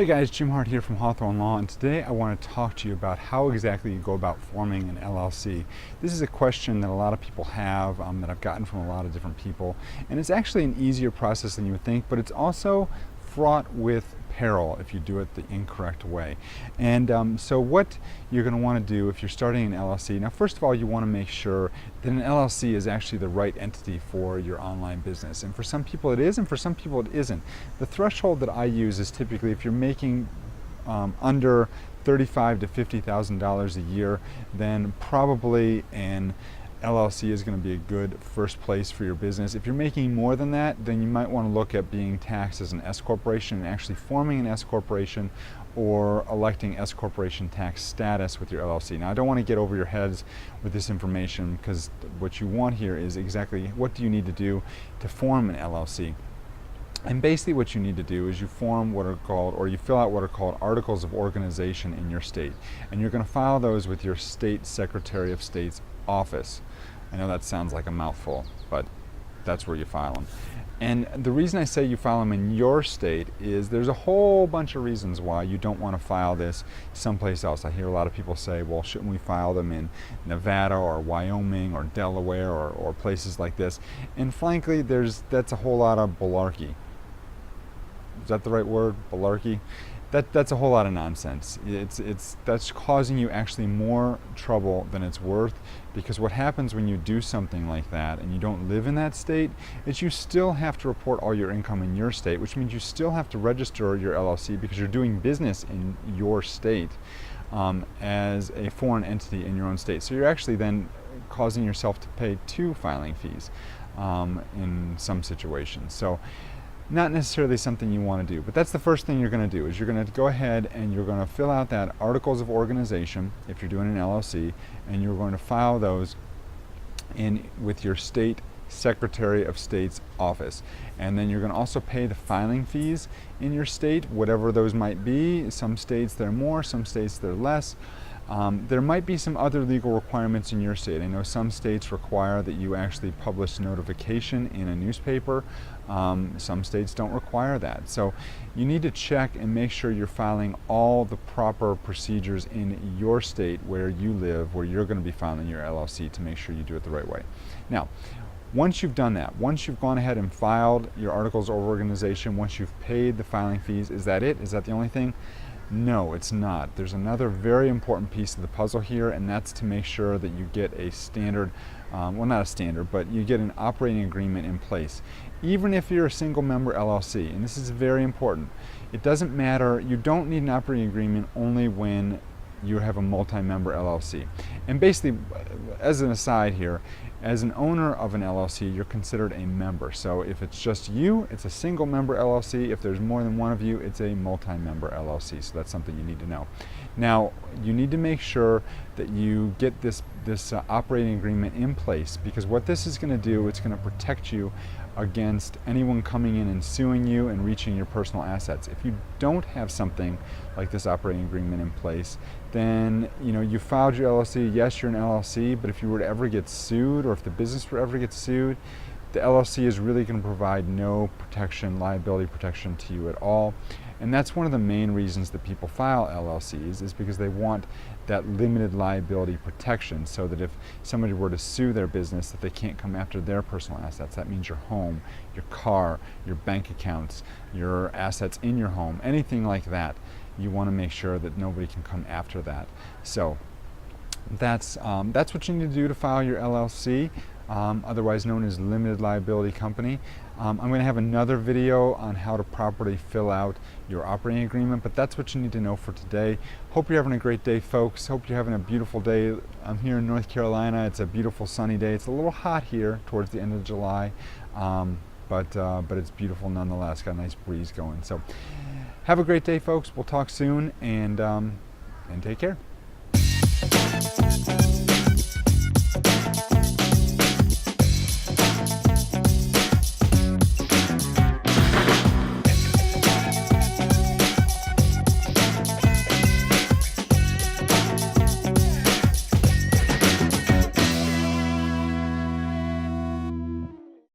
Hey guys, Jim Hart here from Hawthorne Law, and today I want to talk to you about how exactly you go about forming an LLC. This is a question that a lot of people have, that I've gotten from a lot of different people, and it's actually an easier process than you would think, but it's also fraught with peril if you do it the incorrect way. And so what you're going to want to do if you're starting an LLC, now first of all you want to make sure that an LLC is actually the right entity for your online business. And for some people it is, and for some people it isn't. The threshold that I use is typically if you're making under $35,000 to $50,000 a year, then probably an LLC is going to be a good first place for your business. If you're making more than that, then you might want to look at being taxed as an S corporation and actually forming an S corporation or electing S corporation tax status with your LLC. Now I don't want to get over your heads with this information, because what you want here is exactly what do you need to do to form an LLC. And basically what you need to do is you form what are called, or you fill out what are called articles of organization in your state. And you're going to file those with your state Secretary of State's office. I know that sounds like a mouthful, but that's where you file them. And the reason I say you file them in your state is there's a whole bunch of reasons why you don't want to file this someplace else. I hear a lot of people say, well, shouldn't we file them in Nevada or Wyoming or Delaware or places like this? And frankly, that's a whole lot of malarkey. Is that the right word? Malarkey? That's a whole lot of nonsense. That's causing you actually more trouble than it's worth, because what happens when you do something like that and you don't live in that state is you still have to report all your income in your state, which means you still have to register your LLC because you're doing business in your state as a foreign entity in your own state. So you're actually then causing yourself to pay two filing fees in some situations. So not necessarily something you want to do, but that's the first thing you're going to do, is you're going to go ahead and you're going to fill out that articles of organization if you're doing an LLC, and you're going to file those in with your state Secretary of State's office. And then you're going to also pay the filing fees in your state, whatever those might be. Some states they're more, some states they're less. There might be some other legal requirements in your state. I know some states require that you actually publish notification in a newspaper. Some states don't require that. So you need to check and make sure you're filing all the proper procedures in your state where you live, where you're going to be filing your LLC, to make sure you do it the right way. Now, once you've done that, once you've gone ahead and filed your articles of organization, once you've paid the filing fees, is that it? Is that the only thing? No, it's not. There's another very important piece of the puzzle here, and that's to make sure that you get a standard, well, not a standard, but you get an operating agreement in place. Even if you're a single member LLC, and this is very important, it doesn't matter, you don't need an operating agreement only when you have a multi-member LLC. And basically, as an aside here, as an owner of an LLC, you're considered a member. So if it's just you, it's a single member LLC. If there's more than one of you, it's a multi-member LLC. So that's something you need to know. Now, you need to make sure that you get this operating agreement in place, because what this is going to do, it's going to protect you against anyone coming in and suing you and reaching your personal assets. If you don't have something like this operating agreement in place, then you filed your LLC. Yes, you're an LLC, but if you were to ever get sued, or if the business were ever get sued, the LLC is really going to provide no protection, liability protection to you at all. And that's one of the main reasons that people file LLCs, is because they want that limited liability protection, so that if somebody were to sue their business, that they can't come after their personal assets. That means your home, your car, your bank accounts, your assets in your home, anything like that. You want to make sure that nobody can come after that. So that's what you need to do to file your LLC, otherwise known as limited liability company. I'm going to have another video on how to properly fill out your operating agreement, but that's what you need to know for today. Hope you're having a great day, folks. Hope you're having a beautiful day. I'm here in North Carolina. It's a beautiful sunny day. It's a little hot here towards the end of July, but it's beautiful nonetheless. Got a nice breeze going. So have a great day, folks. We'll talk soon, and take care.